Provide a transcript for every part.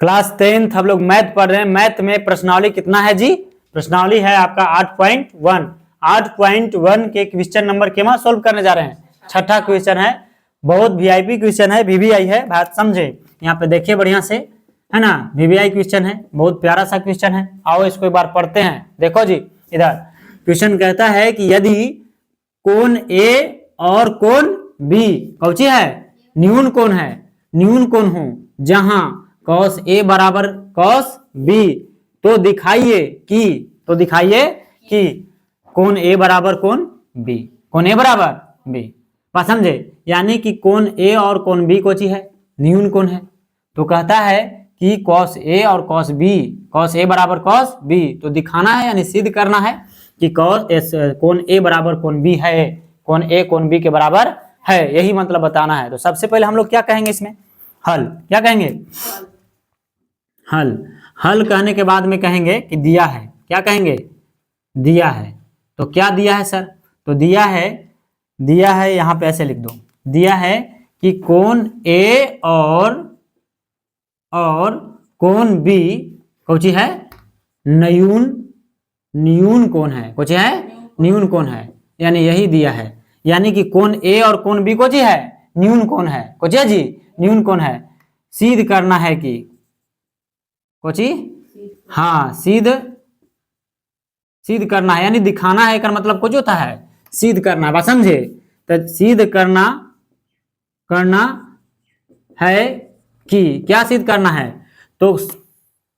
Class 10th हम लोग math पढ़ रहे हैं। मैथ में प्रश्नावली कितना है जी? प्रश्नावली है आपका 8.1। 8.1 के क्वेश्चन नंबर के वहां सोल्व करने जा रहे हैं। छठा क्वेश्चन है, बहुत वीआईपी क्वेश्चन है, वीवीआई है, बात समझे। यहाँ पे देखिए बढ़िया से, है ना, वीवीआई क्वेश्चन है, बहुत प्यारा सा क्वेश्चन है। आओ इसको एक बार पढ़ते हैं। देखो जी, इधर क्वेश्चन कहता है कि यदि कोण ए और कोण बी कौची है, न्यून कोण है, न्यून कोण हो जहां cos A बराबर cos B, तो दिखाइए कि कोण A बराबर कोण B, कोण A बराबर B, बात समझे। यानी कि कोण A और कोण B कोची है, न्यून कोण है। तो कहता है कि cos A और cos B, cos A बराबर cos B, तो दिखाना है यानी सिद्ध करना है कि कोण A बराबर कोण B है, कोण A कोण B के बराबर है, यही मतलब बताना है। तो सबसे पहले हम लोग क्या कहेंगे इसमें, हल। क्या कहेंगे, हल। हल कहने के बाद में कहेंगे कि दिया है। क्या कहेंगे, दिया है। तो क्या दिया है सर, तो दिया है यहाँ पे ऐसे लिख दो, दिया है कि कोण A और कोण B कौची है, न्यून कोण है, कौची है, न्यून कोण है, यानी यही दिया है। यानी कि कोण A और कोण B कौची है, न्यून कोण है, कौची है जी, न्यून कोण है। सिद्ध करना है कि कोची, हाँ, सिद्ध करना है, यानी दिखाना है का मतलब कुछ होता है, सिद्ध करना, बात समझे। तो सिद्ध करना है कि क्या सिद्ध करना है, तो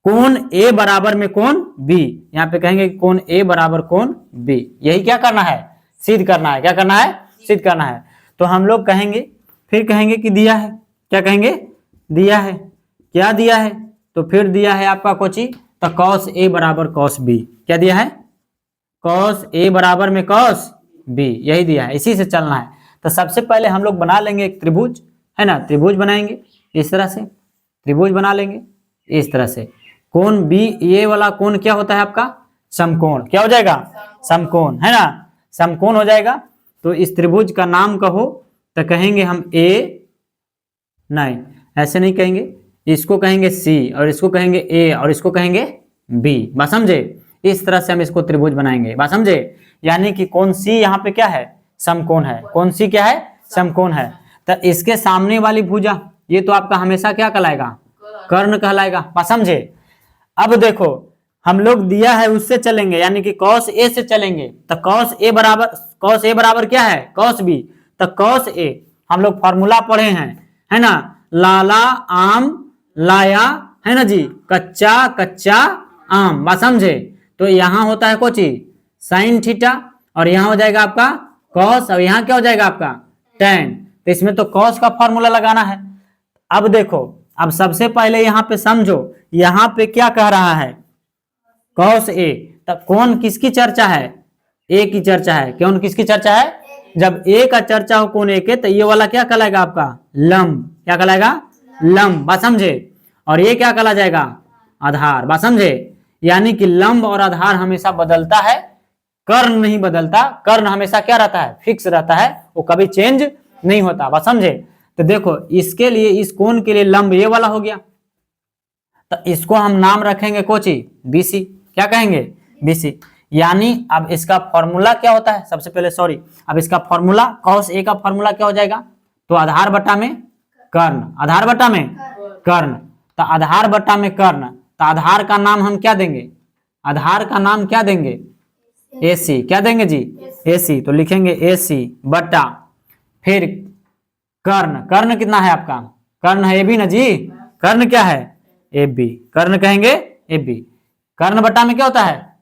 कोण A बराबर में कोण B, यहाँ पे कहेंगे कोण A बराबर कोण B, यही क्या करना है, सिद्ध करना है। क्या करना है, सिद्ध करना है। तो हम लोग कहेंगे, फिर कहेंगे कि दिया है। क्या कहेंगे, दिया है। क्या दिया है, तो फिर दिया है आपका कोची, तो cos A बराबर cos B। क्या दिया है, cos A बराबर में cos B, यही दिया है, इसी से चलना है। तो सबसे पहले हम लोग बना लेंगे एक त्रिभुज, है ना, त्रिभुज बनाएंगे इस तरह से, त्रिभुज बना लेंगे इस तरह से। कोण B, ये वाला कोण क्या होता है आपका, समकोण। क्या हो जाएगा, समकोण, है ना, समकोण हो जाएगा। तो इस त्रिभुज का नाम कहो तो कहेंगे हम A, नहीं ऐसे नहीं कहेंगे, इसको कहेंगे C और इसको कहेंगे A और इसको कहेंगे B, बात समझे। इस तरह से हम इसको त्रिभुज बनाएंगे, बात समझे। यानी कि कौन सी यहाँ पे क्या है, समकोण है, कौन सी क्या है, समकोण है। तो इसके सामने वाली भुजा ये तो आपका हमेशा क्या कहलाएगा, कर्ण कहलाएगा, बात समझे। अब देखो हम लोग दिया है उससे चलेंगे, यानी कि cos A से चलेंगे। तो cos A बराबर क्या है, cos B। तो cos A हम लोग फॉर्मूला पढ़े हैं, है ना, लाला आम लाया, है ना जी, कच्चा आम, बात समझे। तो यहाँ होता है कोची साइन थीटा, और यहाँ हो जाएगा आपका कॉस, और यहाँ क्या हो जाएगा आपका tan। तो इसमें तो कॉस का फॉर्मूला लगाना है। अब देखो, अब सबसे पहले यहाँ पे समझो, यहाँ पे क्या कह रहा है, cos A। तब कौन किसकी चर्चा है, A की चर्चा है। कौन किसकी चर्चा है, जब A का चर्चा हो कोण A के, तो ये वाला क्या कहलाएगा आपका लंब। क्या कहलाएगा, लंब, बात समझे। और ये क्या कहला जाएगा, आधार, बात समझे। यानी कि लंब और आधार हमेशा बदलता है, कर्ण नहीं बदलता। कर्ण हमेशा क्या रहता है, फिक्स रहता है, वो कभी चेंज नहीं होता, बात समझे। तो देखो इसके लिए, इस कोण के लिए लंब ये वाला हो गया, तो इसको हम नाम रखेंगे कोची BC। क्या कहेंगे, BC। यानी अब इसका फॉर्मूला क्या होता है, सबसे पहले सॉरी, अब इसका फॉर्मूला cos A का फॉर्मूला क्या हो जाएगा, तो आधार बटा में कर्ण, आधार बटा में कर्ण। तो आधार बटा में कर्ण, तो आधार का नाम हम क्या देंगे, आधार का नाम क्या देंगे, AC। क्या देंगे जी, AC। तो लिखेंगे AC बटा फिर कर्ण, कर्ण कितना है आपका, कर्ण है AB ना जी, कर्ण क्या है AB, कर्ण कहेंगे AB। कर्ण बटा में क्या होता है,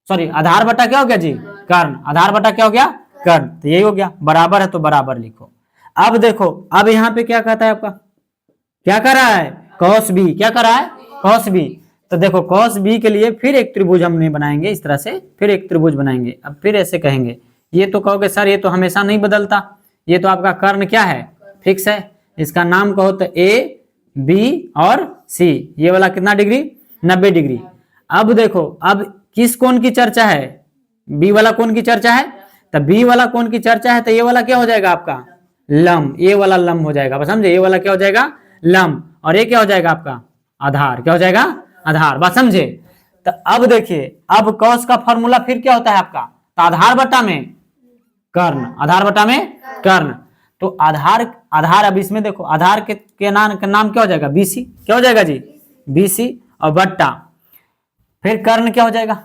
सॉरी आधार बटा क्या हो गया जी, कर्ण, आधार बटा क्या हो गया, कर्ण। तो यही हो गया, बराबर है तो बराबर लिखो। अब देखो, अब यहाँ पे क्या कहता है आपका, क्या कर रहा है, cos B। क्या कर रहा है, cos B। तो देखो cos B के लिए फिर एक त्रिभुज हमने बनाएंगे इस तरह से, फिर एक त्रिभुज बनाएंगे। अब फिर ऐसे कहेंगे, ये तो कहोगे सर ये तो हमेशा नहीं बदलता, ये तो आपका कर्ण क्या है, फिक्स है। इसका नाम कहो तो A B और C, ये वाला कितना डिग्री, 90 डिग्री। अब देखो, अब किस कोण की चर्चा है, B वाला कोण की चर्चा है। तो B वाला कोण की चर्चा है, तो ये वाला क्या हो जाएगा आपका लंब, ये वाला लंब हो जाएगा, समझे। ये वाला क्या हो जाएगा लंब, और ये क्या हो जाएगा आपका आधार। क्या हो जाएगा? आधार। बात समझे? तो अब देखिए, अब कॉस का फॉर्मूला फिर क्या होता है आपका? तो आधार बटा में कर्ण, आधार बटा में कर्ण। तो आधार, आधार अब इसमें देखो, आधार के नाम क्या हो जाएगा? बीसी। क्या हो जाएगा जी? बीसी। और बट्टा फिर कर्ण क्या हो जाएगा?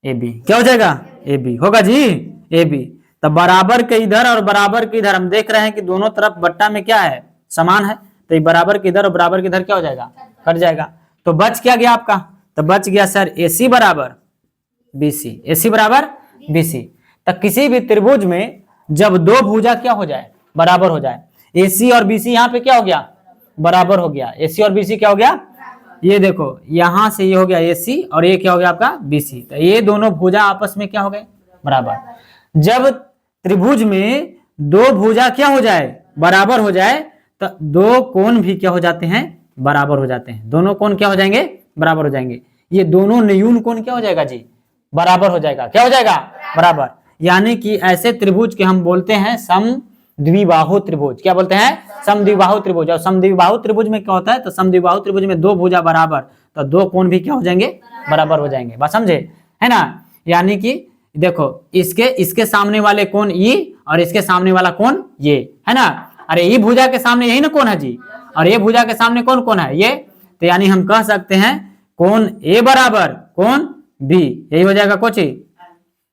A B. क्या हो जाएगा? ए बी होगा जी, ए बी। तब बराबर के इधर और बराबर के इधर हम देख रहे हैं कि दोनों तरफ बट्टा में क्या है? समान है। तो ये बराबर के इधर और बराबर के इधर क्या हो जाएगा? कट जाएगा। तो बच क्या गया आपका? तो बच गया सर ए सी बराबर बी सी। ए सी बराबर बी सी। तो किसी भी त्रिभुज में जब दो भुजा क्या हो जाए? बराबर हो जाए। ए सी और बी सी यहाँ पे क्या हो गया? बराबर हो गया। ए सी और बी सी क्या हो गया? ये देखो, यहां से ये हो गया ए सी और ये क्या हो गया आपका? B C. तो ये दोनों भुजा आपस में क्या हो गए? बराबर। जब त्रिभुज में दो भुजा क्या हो जाए? बराबर हो जाए, तो दो कोण भी क्या हो जाते हैं? बराबर हो जाते हैं। दोनों कोण क्या हो जाएंगे? बराबर हो जाएंगे। ये दोनों न्यून कोण क्या हो जाएगा जी? बराबर हो जाएगा। क्या हो जाएगा? बराबर। यानी कि ऐसे त्रिभुज के हम बोलते हैं समद्विबाहु त्रिभुज। क्या बोलते हैं? समद्विबाहु त्रिभुज। और समद्विबाहु त्रिभुज में क्या होता है? तो समद्विबाहु त्रिभुज में दो भुजा बराबर, तो दो कोण भी क्या हो जाएंगे? बराबर हो जाएंगे। बात समझे? है ना? यानी कि देखो, इसके सामने वाले कोण ई और इसके सामने वाला कोण ये, है ना? अरे ई भुजा के सामने यही ना कोण है जी, और ये भुजा के सामने कौन कोण है? ये। तो यानी हम कह सकते हैं कोण ए बराबर कोण बी। यही हो जाएगा कोची?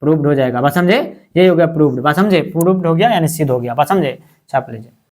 प्रूव्ड हो जाएगा। बात समझे? यही हो गया प्रूव्ड। बात समझे? प्रूव्ड हो गया यानी सिद्ध हो गया। बात समझे? छाप लीजिए।